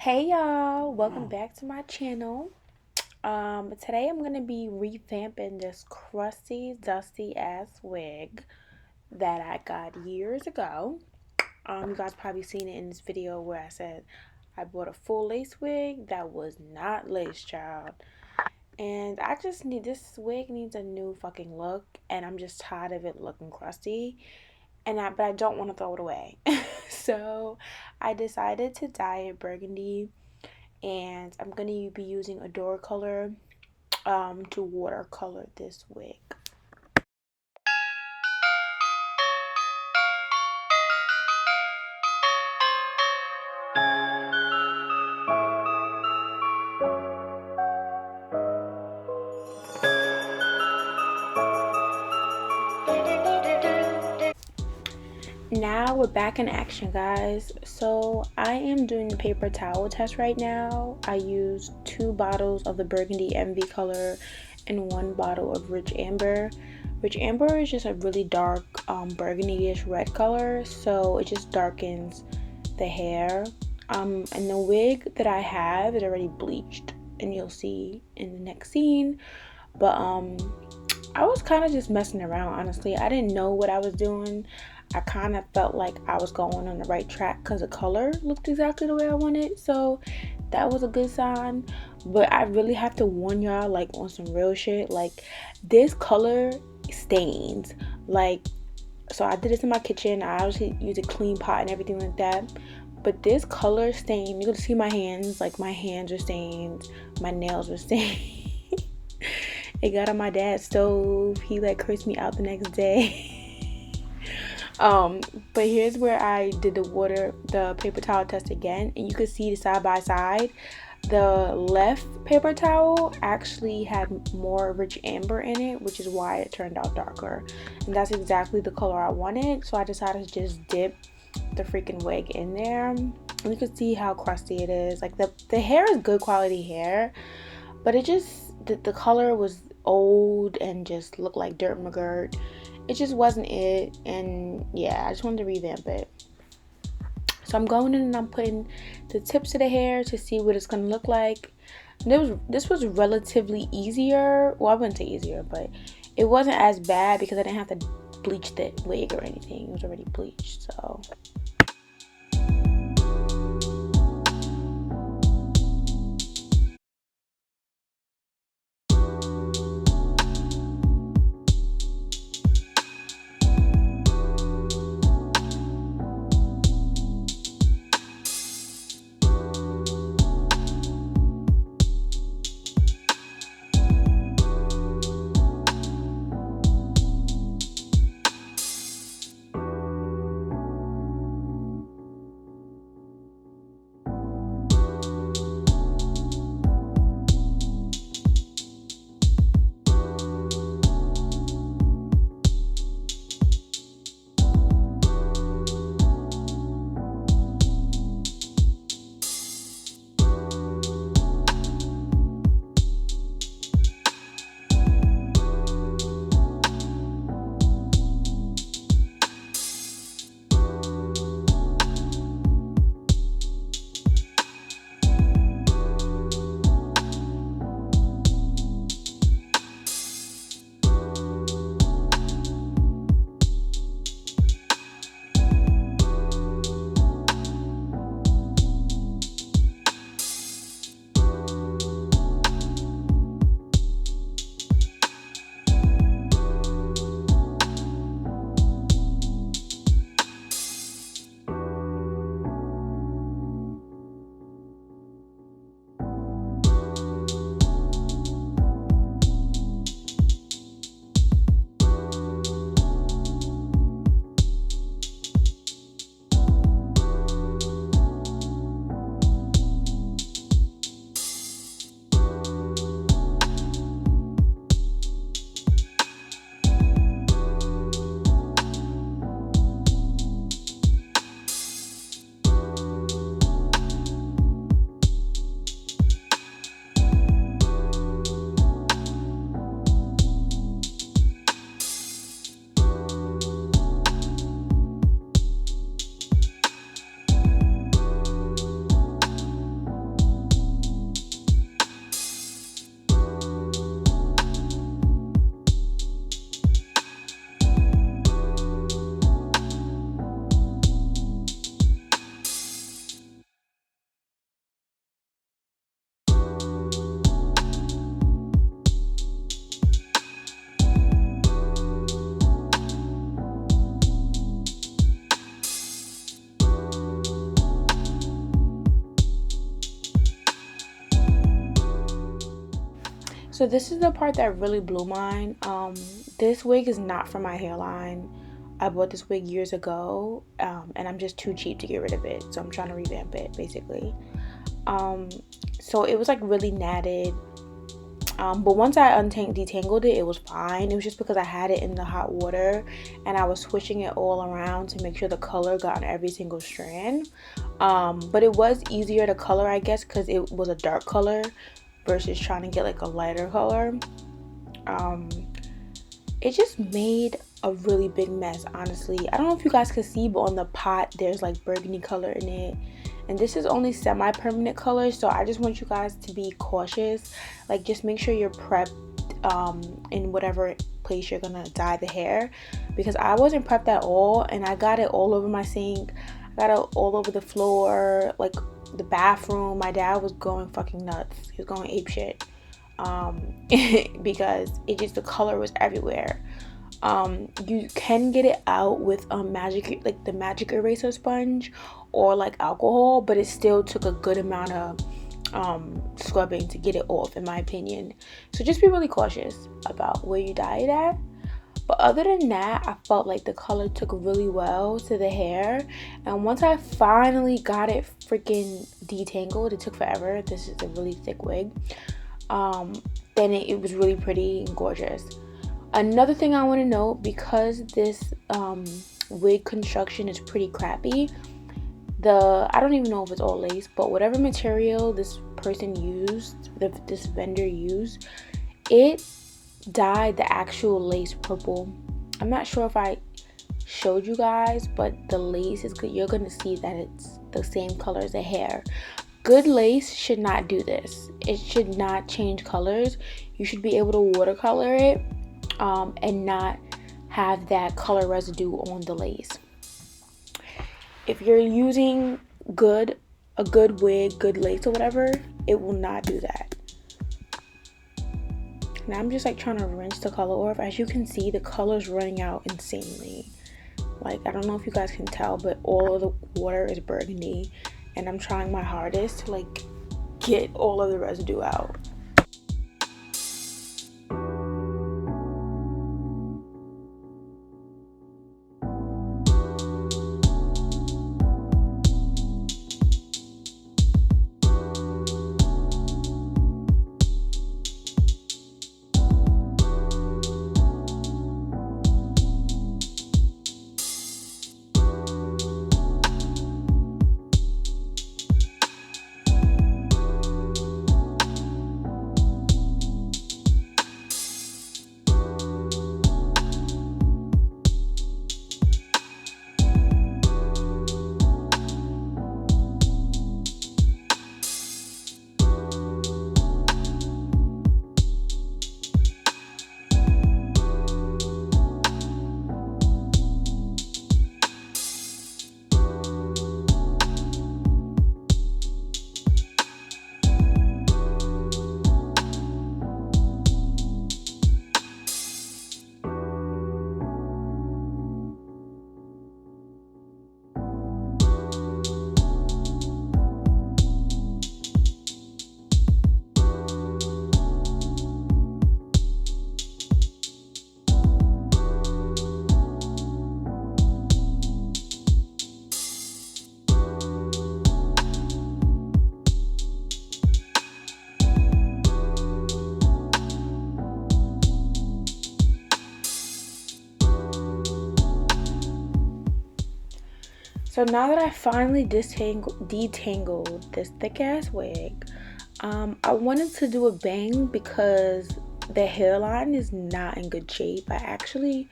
Hey y'all, welcome back to my channel. Today I'm gonna be revamping this crusty, dusty ass wig that I got years ago. You guys probably seen it in this video where I said I bought a full lace wig that was not lace, child. And I just need, this wig needs a new fucking look, and I'm just tired of it looking crusty. But I don't want to throw it away. So I decided to dye it burgundy, and I'm gonna be using a Watercolor to watercolor this wig. Now we're back in action, guys. So I am doing the paper towel test right now. I used 2 bottles of the Burgundy MV color and 1 bottle of Rich Amber. Rich Amber is just a really dark burgundy-ish red color, so it just darkens the hair. And the wig that I have is already bleached, and you'll see in the next scene. But I was kind of just messing around, honestly. I didn't know what I was doing. I kind of felt like I was going on the right track because the color looked exactly the way I wanted, so that was a good sign. But I really have to warn y'all, like, on some real shit, like, this color stains. Like, so I did this in my kitchen. I obviously used a clean pot and everything like that, but this color stain, you can see my hands, like, my hands are stained, my nails were stained. It got on my dad's stove. He like cursed me out the next day. But here's where I did the paper towel test again, and you could see the side by side. The left paper towel actually had more Rich Amber in it, which is why it turned out darker. And that's exactly the color I wanted, so I decided to just dip the freaking wig in there. And you can see how crusty it is. Like, the hair is good quality hair, but it just, the color was old and just looked like dirt McGirt. It just wasn't it, and yeah, I just wanted to revamp it. So I'm going in and I'm putting the tips of the hair to see what it's gonna look like. This was relatively easier. Well, I wouldn't say easier, but it wasn't as bad because I didn't have to bleach the wig or anything. It was already bleached, so. So this is the part that really blew mine. This wig is not for my hairline. I bought this wig years ago, and I'm just too cheap to get rid of it. So I'm trying to revamp it, basically. So it was like really natted. But once I detangled it, it was fine. It was just because I had it in the hot water and I was switching it all around to make sure the color got on every single strand. But it was easier to color, I guess, because it was a dark color versus trying to get like a lighter color. It just made a really big mess, honestly. I don't know if you guys can see, but on the pot there's like burgundy color in it, and this is only semi-permanent color, so I just want you guys to be cautious. Like, just make sure you're prepped in whatever place you're gonna dye the hair, because I wasn't prepped at all, and I got it all over my sink. I got it all over the floor, like the bathroom. My dad was going fucking nuts. He was going ape shit. Because the color was everywhere. You can get it out with the magic eraser sponge or like alcohol, but it still took a good amount of scrubbing to get it off, in my opinion. So just be really cautious about where you dye it at. But other than that, I felt like the color took really well to the hair. And once I finally got it freaking detangled, it took forever. This is a really thick wig. Then it was really pretty and gorgeous. Another thing I want to note, because this wig construction is pretty crappy, I don't even know if it's all lace, but whatever material this person used, this vendor used, it dyed the actual lace purple. I'm not sure if I showed you guys, but the lace is good. You're gonna see that it's the same color as the hair. Good lace should not do this. It should not change colors. You should be able to watercolor it and not have that color residue on the lace. If you're using a good wig, good lace or whatever, it will not do that. Now I'm just like trying to rinse the color off. As you can see, the color's running out insanely. Like, I don't know if you guys can tell, but all of the water is burgundy, and I'm trying my hardest to like get all of the residue out. So now that I finally detangled this thick ass wig, I wanted to do a bang because the hairline is not in good shape. I actually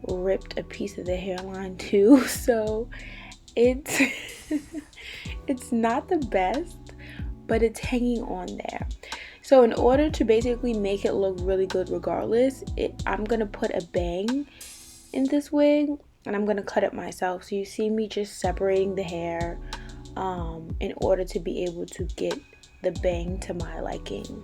ripped a piece of the hairline too, so it's it's not the best, but it's hanging on there. So in order to basically make it look really good regardless, I'm gonna put a bang in this wig, and I'm gonna cut it myself. So you see me just separating the hair in order to be able to get the bang to my liking.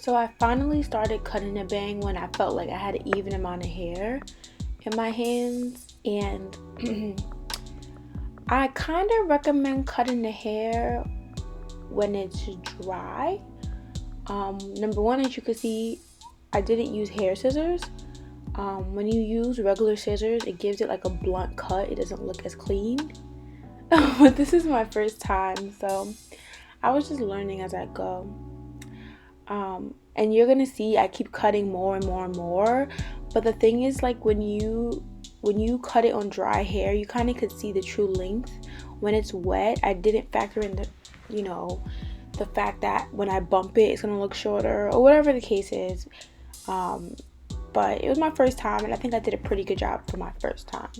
So I finally started cutting a bang when I felt like I had an even amount of hair in my hands, and I kind of recommend cutting the hair when it's dry. Number one, as you can see, I didn't use hair scissors. When you use regular scissors, it gives it like a blunt cut. It doesn't look as clean. But this is my first time, so I was just learning as I go. And you're gonna see I keep cutting more and more and more. But the thing is, like, when you cut it on dry hair, you kind of could see the true length. When it's wet, I didn't factor in the fact that when I bump it, it's gonna look shorter or whatever the case is. But it was my first time, and I think I did a pretty good job for my first time.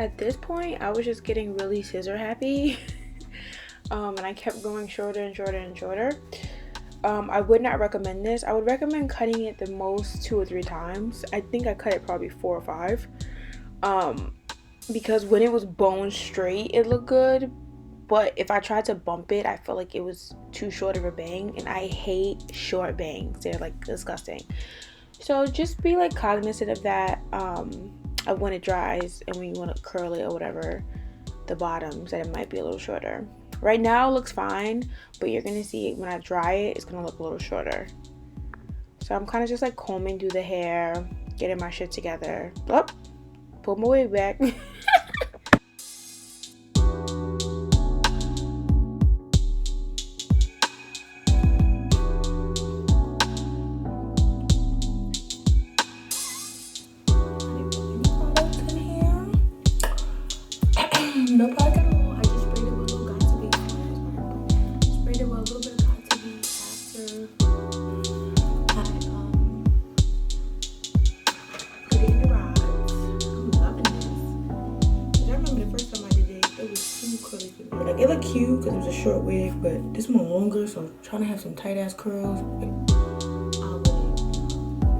At this point, I was just getting really scissor happy. And I kept going shorter and shorter and shorter. I would not recommend this. I would recommend cutting it the most 2 or 3 times. I think I cut it probably 4 or 5. Because when it was bone straight, it looked good. But if I tried to bump it, I felt like it was too short of a bang. And I hate short bangs. They're like disgusting. So just be like cognizant of that. Of when it dries and when you want to curl it or whatever, the bottoms, that it might be a little shorter. Right now it looks fine, but you're gonna see when I dry it, it's gonna look a little shorter. So I'm kind of just like combing through the hair, getting my shit together. Oh, pull my wig back. No product at all. I just sprayed it with a little Got2b. Sprayed it with a little bit of Got2b after I put it in the rods. I'm loving this. I remember the first time I did it, it was too curly for me. Like, it looked cute because it was a short wig, but this one longer, so I'm trying to have some tight ass curls.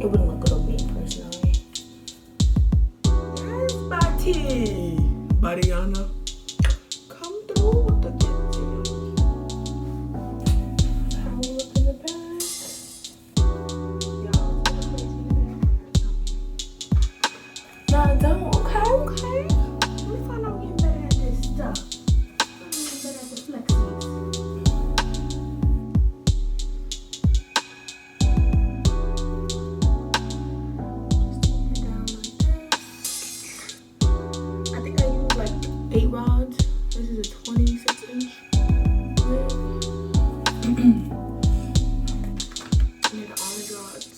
It wouldn't look good on me personally. Yes, Bati. Bariana. Okay. Let me find out getting better at this stuff. I'm getting better at the FLEXI. Just taking it down like this. I think I used like 8 rods. This is a 26-inch wig. And then the orange rods.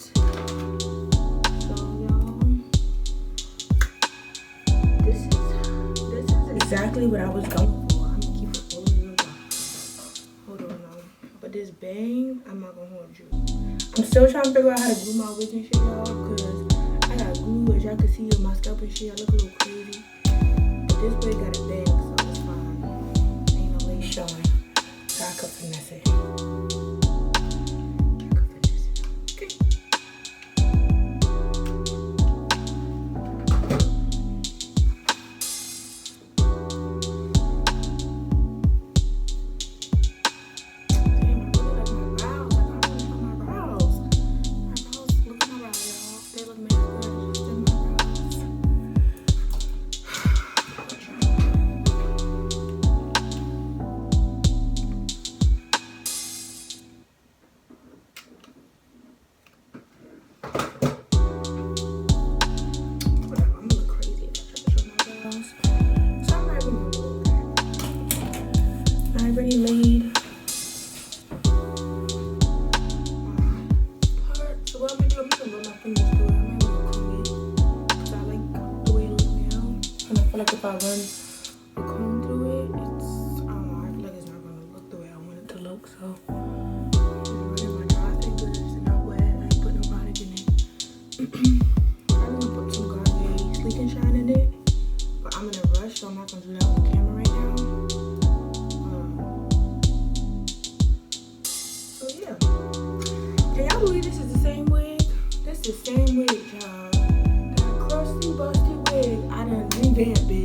Exactly what I was going for. I'm gonna keep it holding you back. Hold on now. But this bang, I'm not gonna hold you. I'm still trying to figure out how to glue my wigs and shit, y'all, because I got glue, as y'all can see, on my scalp and shit. I look a little crazy. But this wig got a bang, so it's fine. Ain't no lace showing. So I could finesse it. Already laid part. So what I'm gonna do, I'm gonna run my fingers through it. I'm not gonna comb it because I like the way it looks now. And I feel like if I run a comb through it, it's, I don't know, I feel like it's not gonna look the way I want it to look. So just running my dry fingers and not wet. I ain't put no product in it. I'm gonna put some Garnier Sleek and Shine in it, but I'm in a rush, so I'm not gonna do that on camera right now. Can y'all believe this is the same wig? This is the same wig, y'all. That crusty, busty wig, I done revamped it.